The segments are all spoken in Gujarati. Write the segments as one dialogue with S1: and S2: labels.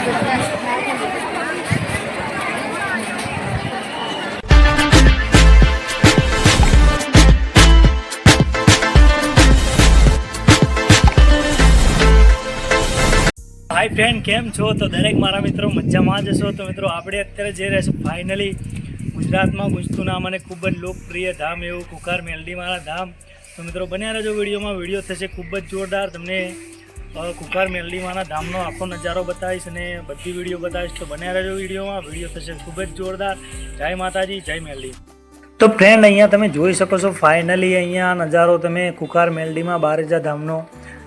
S1: हाय फ्रेंड केम छो तो दरेक मारा मित्रों मजामां ज छो। तो मित्रों આપણે અત્યારે જઈ રહ્યા છે ફાઇનલી ગુજરાતમાં ગુંજતું નામ અને ખૂબ જ લોકપ્રિય ધામ એવું કુકાર મેલડીમાના ધામ। તો મિત્રો બન્યા રહેજો વિડીયોમાં, વિડીયો થશે ખૂબ જ જોરદાર। તમને કુકાર મેલડીમાના ધામનો આખો નજારો બતાવીશ અને બધી વિડીયો બતાવીશ। તો બન્યા રહેજો વિડીયોમાં, વિડીયો થશે ખૂબ જ જોરદાર। જય માતાજી, જય મેલડી। તો ફ્રેન્ડ અહીંયા તમે જોઈ શકો છો ફાઇનલી અહીંયા નજારો તમે કુકાર મેલડીમાં બારેજા ધામનો।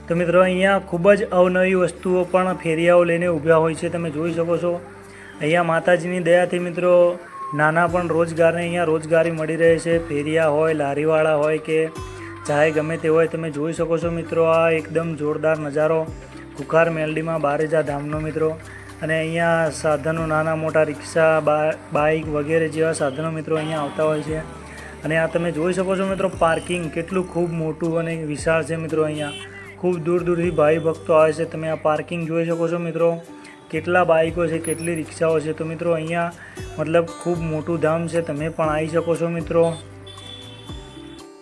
S1: तो मित्रों अहींया खूब ज अवनवी वस्तुओं पण फेरियाओ लईने ऊभा होय छे। तमे जोई शको छो अहींया माताजीनी दयाथी मित्रों नाना पण रोजगारने अहींया रोजगारी मळी रहे छे। फेरिया होय, लारीवाळा होय के चाहे गमे ते होय। तमे जोई शको छो मित्रों आ एकदम जोरदार नजारो कुकार मेलडीमां बारेजा धामनो मित्रों। अने अहींया साधनो नाना मोटा रिक्शा, बाइक वगैरे जेवा साधनो मित्रों अहींया आवता होय छे। अने आ तमे जोई शको छो मित्रों पार्किंग केटલું खूब मोटું અને વિશાળ છે मित्रों। अहींया खूब दूर दूरથી भाई भक्तो आवे छे। तमे आ पार्किंग जोई शको छो मित्रों, केटला बाइको छे, केटली रिक्शाओ छे। तो मित्रों अहींया मतलब खूब मोटું धाम छे, तमे पण आई शको छो मित्रों।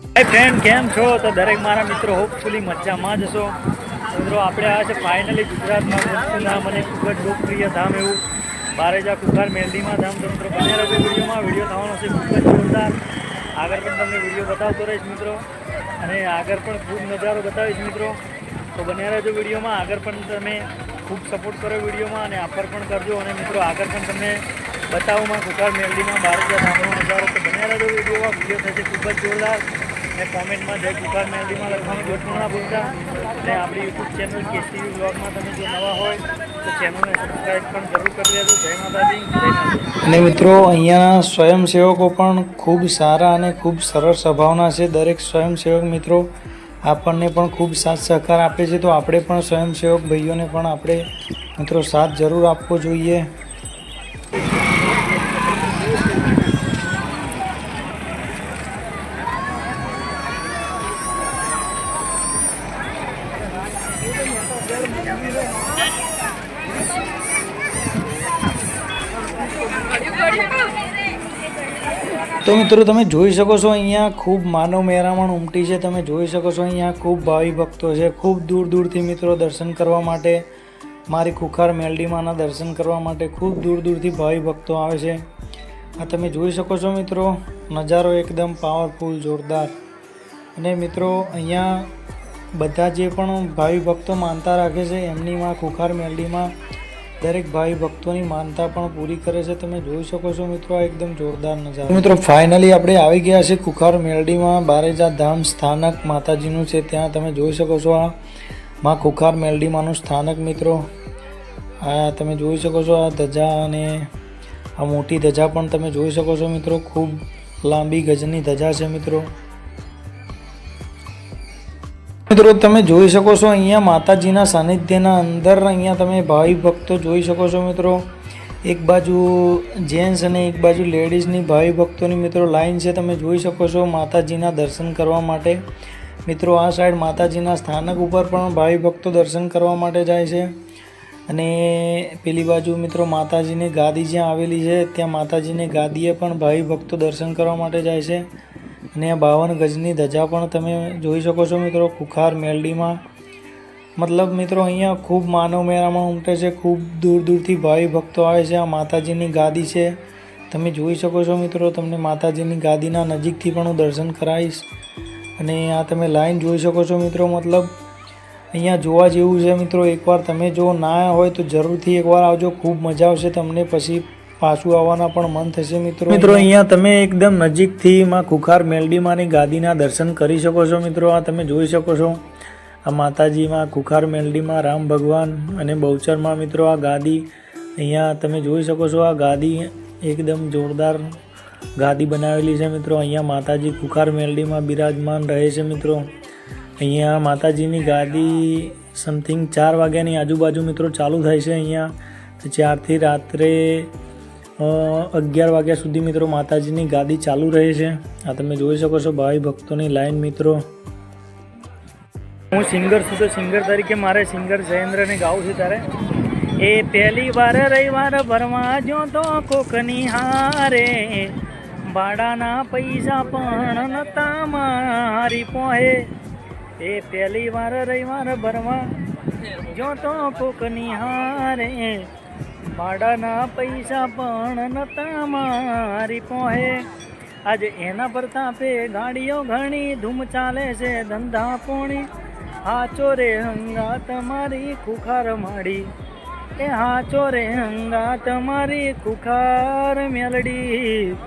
S1: हाय फ्रेंड केम छो? तो दरेक मारा मित्रों होपफुली मजामां ज छो। मित्रों आपणे आ छे फाइनली गुजरातमां गुंजતું नाम અને खूब ज લોકપ્રિય धाम एवं बारेजा कुकार मेलडीमां धाम। तो मित्रों बने रहेજો विडियोमां, विडियो थवानो छे खूब ज जोरदार। आगळ पण तमने विडियो बतावतो रहीश मित्रों અને આગળ પણ ખૂબ નજારો બતાવીશ મિત્રો। તો બન્યા રહેજો વિડીયોમાં, આગળ પણ તમે ખૂબ સપોર્ટ કરો વિડીયોમાં અને આફર પણ કરજો। અને મિત્રો આગળ પણ તમને બતાવુંમાં કુકાર મેલડીમાં બારેજા ધામનો નજારો। તો બન્યા રહેજો વિડીયોમાં, વિડીયો થશે ખૂબ જ જોરદાર। અને કોમેન્ટમાં જય કુકાર મેલડીમાં લખવાનું બિલકુલ ના ભૂલતા। અને આપણી યુટ્યુબ ચેનલ કેસીવી બ્લોગમાં તમે જો નવા હોય તો ચેનલને સબસ્ક્રાઈબ પણ જરૂર કરી દેજો। જય માતાજી, જય માતાજી। અને મિત્રો અહીંયા સ્વયંસેવકો પણ ખૂબ સારા અને ખૂબ સરળ સ્વભાવના છે। દરેક સ્વયંસેવક મિત્રો આપણને પણ ખૂબ સાથ સહકાર આપે છે। તો આપણે પણ સ્વયંસેવક ભાઈઓને પણ આપણે મિત્રો સાથ જરૂર આપવો જોઈએ। तो मित्रों તમે જોઈ શકો છો અહીંયા ખૂબ માનવ મેરામણ ઉમટી છે। તમે જોઈ શકો છો અહીંયા ખૂબ ભાવિ ભક્તો છે। ખૂબ દૂર દૂરથી મિત્રો દર્શન કરવા માટે, મારી કુકાર મેલડીમાના દર્શન કરવા માટે ખૂબ દૂર દૂરથી ભાવિ ભક્તો આવે છે। આ તમે જોઈ શકો છો મિત્રો નજારો એકદમ પાવરફુલ જોરદાર। અને મિત્રો અહીંયા બધા જે પણ ભાવિ ભક્તો માનતા રાખે છે એમની માં કુકાર મેલડીમાં દરેક ભાઈ ભક્તોની માનતા પણ પૂરી કરે છે। તમે જોઈ શકો છો મિત્રો આ એકદમ જોરદાર નજારો। મિત્રો ફાઇનલી આપણે આવી ગયા છે કુકાર મેલડીમાં બારેજા ધામ સ્થાનક માતાજીનું છે। ત્યાં તમે જોઈ શકો છો આ માં કુકાર મેલડીમાંનું સ્થાનક મિત્રો। આ તમે જોઈ શકો છો આ ધજા અને આ મોટી ધજા પણ તમે જોઈ શકો છો મિત્રો। ખૂબ લાંબી ગજની ધજા છે મિત્રો। મિત્રો તમે જોઈ શકો છો અહીંયા માતાજીના સાનિધ્યના અંદર અહીંયા તમે ભાવિ ભક્તો જોઈ શકો છો મિત્રો। એક બાજુ જેન્ટ્સ અને એક બાજુ લેડીઝની ભાવિ ભક્તોની મિત્રો લાઈન છે। તમે જોઈ શકો છો માતાજીના દર્શન કરવા માટે। મિત્રો આ સાઈડ માતાજીના સ્થાનક ઉપર પણ ભાવિ ભક્તો દર્શન કરવા માટે જાય છે। અને પેલી બાજુ મિત્રો માતાજીની ગાદી જ્યાં આવેલી છે ત્યાં માતાજીની ગાદીએ પણ ભાવિ ભક્તો દર્શન કરવા માટે જાય છે। અને આ 52 ગજની ધજા પણ તમે જોઈ શકો છો મિત્રો કુકાર મેલડીમાં। मतलब મિત્રો અહીંયા ખૂબ માનવ મેળામાં ઉમટે છે। ખૂબ દૂર દૂરથી ભાવિ ભક્તો આવે છે। આ માતાજીની ગાદી છે, તમે જોઈ શકો છો મિત્રો। તમને માતાજીની ગાદીના નજીકથી પણ હું દર્શન કરાવીશ। અને આ તમે લાઈન જોઈ શકો છો મિત્રો। मतलब અહીંયા જોવા જેવું છે મિત્રો। એકવાર તમે જો ના હોય તો જરૂરથી એકવાર આવજો, ખૂબ મજા આવશે તમને। પછી પાછું આવવાના પણ મન થશે મિત્રો। મિત્રો અહીંયા તમે એકદમ નજીકથી માં કુકાર મેલડીમાંની ગાદીના દર્શન કરી શકો છો મિત્રો। આ તમે જોઈ શકો છો આ માતાજીમાં કુકાર મેલડીમાં રામ ભગવાન અને બહુચરમાં મિત્રો આ ગાદી અહીંયા તમે જોઈ શકો છો। આ ગાદી એકદમ જોરદાર ગાદી બનાવેલી છે મિત્રો। અહીંયા માતાજી કુકાર મેલડીમાં બિરાજમાન રહે છે મિત્રો। અહીંયા માતાજીની ગાદી સમથિંગ 4 વાગ્યાની આજુબાજુ મિત્રો ચાલુ થાય છે અહીંયા। તો 4 થી રાત્રે 11 વાગ્યા સુધી મિત્રો માતાજીની ગાદી ચાલુ રહે છે। આ તમે જોઈ શકો છો ભાવિ ભક્તોની લાઈન મિત્રો। હું સિંગર છું તો સિંગર તરીકે મારે સિંગર જયેન્દ્રને ગાવું છે ત્યારે એ પહેલી વાર રવિવાર ભરવા જો તો કોકની હારે ભાડાના પૈસા પણ નતા મારી પોહે એ પહેલી વાર રવિવાર ભરવા જો તો કોકની હારે ભાડાના પૈસા પણ નતા મારી પોહે આજે એના પ્રતાપે ગાડીઓ ઘણી ધૂમ ચાલે છે ધંધા પોણી હાચો રે હંગા તમારી ખુખાર માડી એ હાચો રે હંગા તમારી ખુખાર મેલડી।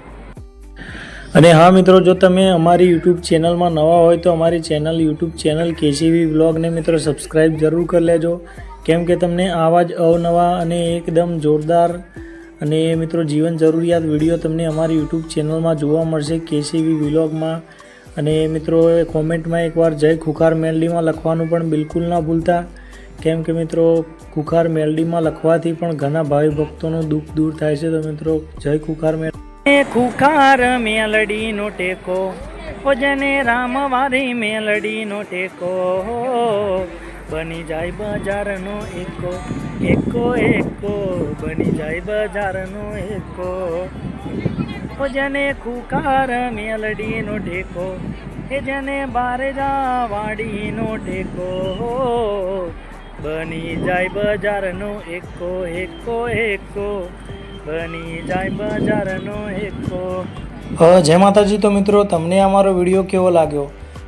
S1: અને હા મિત્રો, જો તમે અમારી યુટ્યુબ ચેનલમાં નવા હોય તો અમારી યુટ્યુબ ચેનલ કેસીવી વ્લોગને મિત્રો સબસ્ક્રાઈબ જરૂર કરી લેજો, કેમ કે તમને આવા જ અવનવા અને એકદમ જોરદાર અને મિત્રો જીવન જરૂરિયાત વિડીયો તમને અમારી યુટ્યુબ ચેનલમાં જોવા મળશે કેસીવી વ્લોગમાં। અને મિત્રો કોમેન્ટમાં એકવાર જય ખુખાર મેલડીમાં લખવાનું પણ બિલકુલ ના ભૂલતા, કેમ કે મિત્રો ખુખાર મેલડીમાં લખવાથી પણ ઘણા ભાવિ ભક્તોનું દુઃખ દૂર થાય છે। તો મિત્રો જય ખુખાર મેલડી। ખુખાર મેલડીનો ટેકો જેને રામવારી મેલડીનો ટેકો બની જાય બજારનો એકો એકો એકો બની જાય બજારનો એકો જેને ખુખાર મેલડીનો ટેકો એ જેને બારેજા વાડીનો ટેકો બની જાય બજારનો એકો એકો એકો બની જાય બજારનો એકો। જય માતાજી। તો મિત્રો તમને અમારો વિડીયો કેવો લાગ્યો?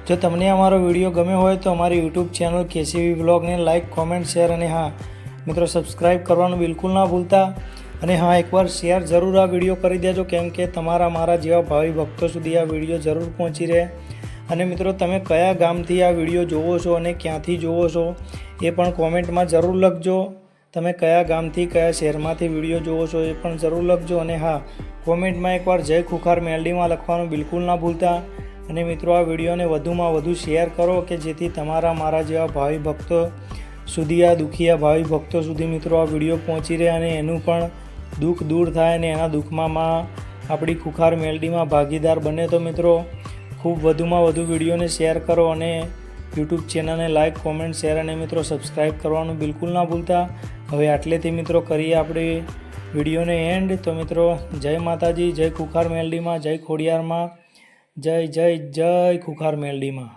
S1: જો તમને અમારો વિડીયો ગમ્યો હોય તો અમારી યુટ્યુબ ચેનલ કેસીવી વ્લોગને લાઇક, કોમેન્ટ, શેર અને હા મિત્રો સબસ્ક્રાઈબ કરવાનું બિલકુલ ના ભૂલતા। અને હા, એકવાર શેર જરૂર આ વિડીયો કરી દેજો, કેમ કે તમારા મારા જેવા ભાવિ ભક્તો સુધી આ વિડીયો જરૂર પહોંચી રહે। અને મિત્રો તમે કયા ગામથી આ વિડીયો જોવો છો અને ક્યાંથી જોવો છો એ પણ કોમેન્ટમાં જરૂર લખજો। તમે કયા ગામથી કયા શહેરમાંથી વિડીયો જોવો છો એ પણ જરૂર લખજો। અને હા, કોમેન્ટમાં એકવાર જય ખુખાર મેલડીમાં લખવાનું બિલકુલ ના ભૂલતા। અને મિત્રો આ વિડીયોને વધુમાં વધુ શેર કરો કે જેથી તમારા મારા જેવા ભાવિ ભક્તો સુધી આ દુખિયા ભાવિ ભક્તો સુધી મિત્રો આ વિડીયો પહોંચી રહે અને એનું પણ દુઃખ દૂર થાય અને એના દુઃખમાં આપણી ખુખાર મેલડીમાં ભાગીદાર બને। તો મિત્રો ખૂબ વધુમાં વધુ વિડીયોને શેર કરો અને યુટ્યુબ ચેનલને લાઇક, કોમેન્ટ, શેર અને મિત્રો સબસ્ક્રાઈબ કરવાનું બિલકુલ ના ભૂલતા। હવે આટલેથી મિત્રો કરીએ આપણે વિડીયોને એન્ડ। તો મિત્રો જય માતાજી, જય ખુખાર મેલડીમાં, જય ખોડિયારમાં, જય જય જય ખુખાર મેલડીમાં।